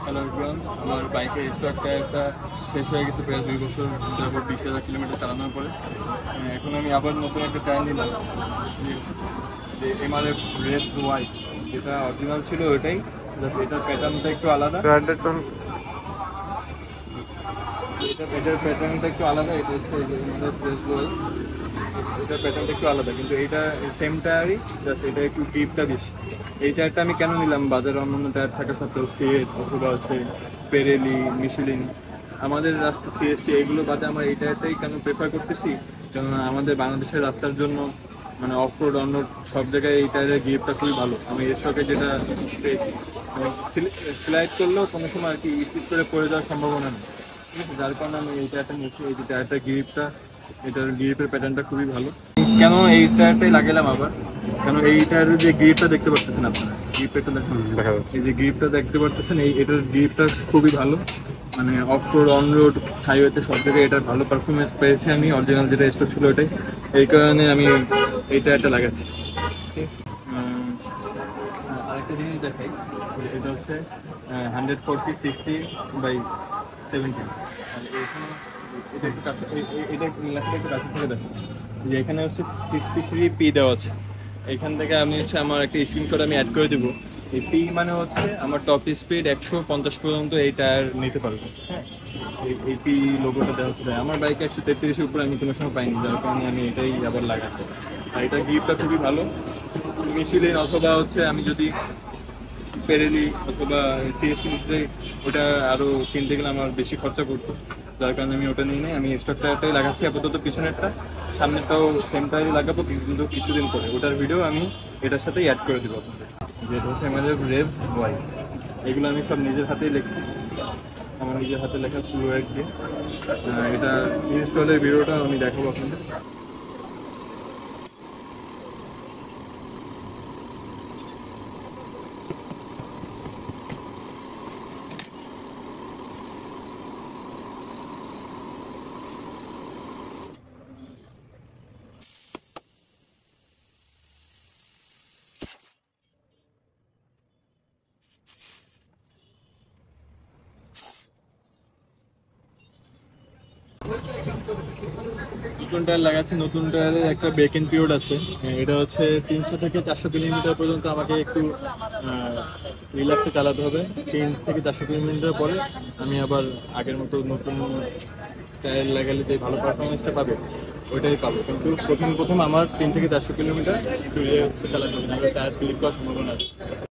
Hello everyone, আমার বাইকের stock টায়ারটা শেষ হয়ে গেছে প্রায় 2 বছর যাবত 20,000 কিলোমিটার চালানোর পরে। এখন আমি আবার নতুন একটা টায়ার নিলাম, যে এমআরএফ রেড হোয়াইট, যেটা অরিজিনাল ছিল ওইটাই, জাস্ট এটার প্যাটার্নটা একটু আলাদা। এটার প্যাটার্নটা একটু আলাদা, এটা হচ্ছে এমআরএফ রেড হোয়াইট, এটার প্যাটার্নটা একটু আলাদা, কিন্তু এইটা সেম টায়ারই, জাস্ট এটা একটু গ্রিপটা বেশি। এই টায়ারটা আমি কেন নিলাম, বাজারে অন্যান্য টায়ার থাকা সত্ত্বেও সিএট অথবা হচ্ছে পেরেলি, মিশেলিন, আমাদের রাস্তা সিএসটি এগুলো বাদে আমার এই টায়ারটাই কেন প্রেফার করতেছি, কেননা আমাদের বাংলাদেশের রাস্তার জন্য মানে অফ রোড অন রোড সব জায়গায় এই টায়ারের গ্রিপটা খুবই ভালো। আমি এর স্টকে যেটা পেয়েছি, স্লাইড করলেও কোনো সময় আর কি স্লিপ করে পড়ে যাওয়ার সম্ভাবনা নেই, ঠিক আছে? যার কারণে আমি এই টায়ারটা নিয়েছি। এই যে টায়ারটার গ্রিপটা, এটার গ্রিপের প্যাটার্নটা খুবই ভালো। কেন এই টায়ারটাই লাগালাম আবার, কেন এই টায়ারের যে গ্রিপটা দেখতে পাচ্ছেন আপনারা, গ্রিপটা দেখুন, এই যে গ্রিপটা দেখতে পাচ্ছেন, এটার গ্রিপটা খুবই ভালো। মানে অফ রোড অন রোড হাইওয়েতে সব জায়গায় এটার ভালো পারফরমেন্স পেয়েছি আমি, অরিজিনাল যেটা স্টক ছিল ওটাই, এই কারণে আমি এই টায়ারটা লাগাচ্ছি। আরেকটা জিনিস দেখাই, এটা হচ্ছে 140/60/70। এটা একটু কাছে, এটা লেখাটা একটু কাছে থেকে দেখো, যে এখানে হচ্ছে 63P দেওয়া আছে। এখান থেকে আমি হচ্ছে আমার একটা স্ক্রিনশট আমি অ্যাড করে দেবো। এই পি মানে হচ্ছে আমার টপ স্পিড 150 পর্যন্ত এই টায়ার নিতে পারবো, হ্যাঁ। এই পি লোগোটা দেওয়া হচ্ছে, আমার বাইকে 133-এর উপরে আমি কোনো সময় পাইনি, যার কারণে আমি এটাই আবার লাগাচ্ছি। আর এটার গ্রিপটা খুবই ভালো। মিশেলিন অথবা হচ্ছে আমি যদি পেরেলি অথবা সিএসটি নিতে যাই, ওটা আরও কিনতে গেলে আমার বেশি খরচা করতো, যার কারণে আমি ওটা নিয়ে নেই। আমি স্টক টায়ারটাই লাগাচ্ছি আপাতত, পিছনেরটা, সামনেরটাও সেম টায়ারই লাগাবো, কিন্তু কিছুদিন পরে ওটার ভিডিও আমি এটার সাথেই অ্যাড করে দেবো আপনাদের। যেটা হচ্ছে আমাদের রেভ ওয়াই, এগুলো আমি সব নিজের হাতেই লিখছি, আমার নিজের হাতে লেখা পুরো এক দিয়ে। এটা ইনস্টলের ভিডিওটা আমি দেখাবো আপনাদের। নতুন টায়ার লাগাচ্ছি, নতুন টায়ারের একটা ব্রেক ইন পিরিয়ড আছে। এটা হচ্ছে 300 থেকে 400 কিলোমিটার পর্যন্ত আমাকে একটু রিল্যাক্সে চালাতে হবে। 3 থেকে 400 কিলোমিটার পরে আমি আবার আগের মতো নতুন টায়ার লাগালে যে ভালো পারফরমেন্সটা পাবে ওইটাই পাবো, কিন্তু প্রথম প্রথম আমার 3 থেকে 400 কিলোমিটার একটু রিল্যাক্সে চালাতে হবে, নাহলে টায়ার স্লিপ করার সম্ভাবনা আছে।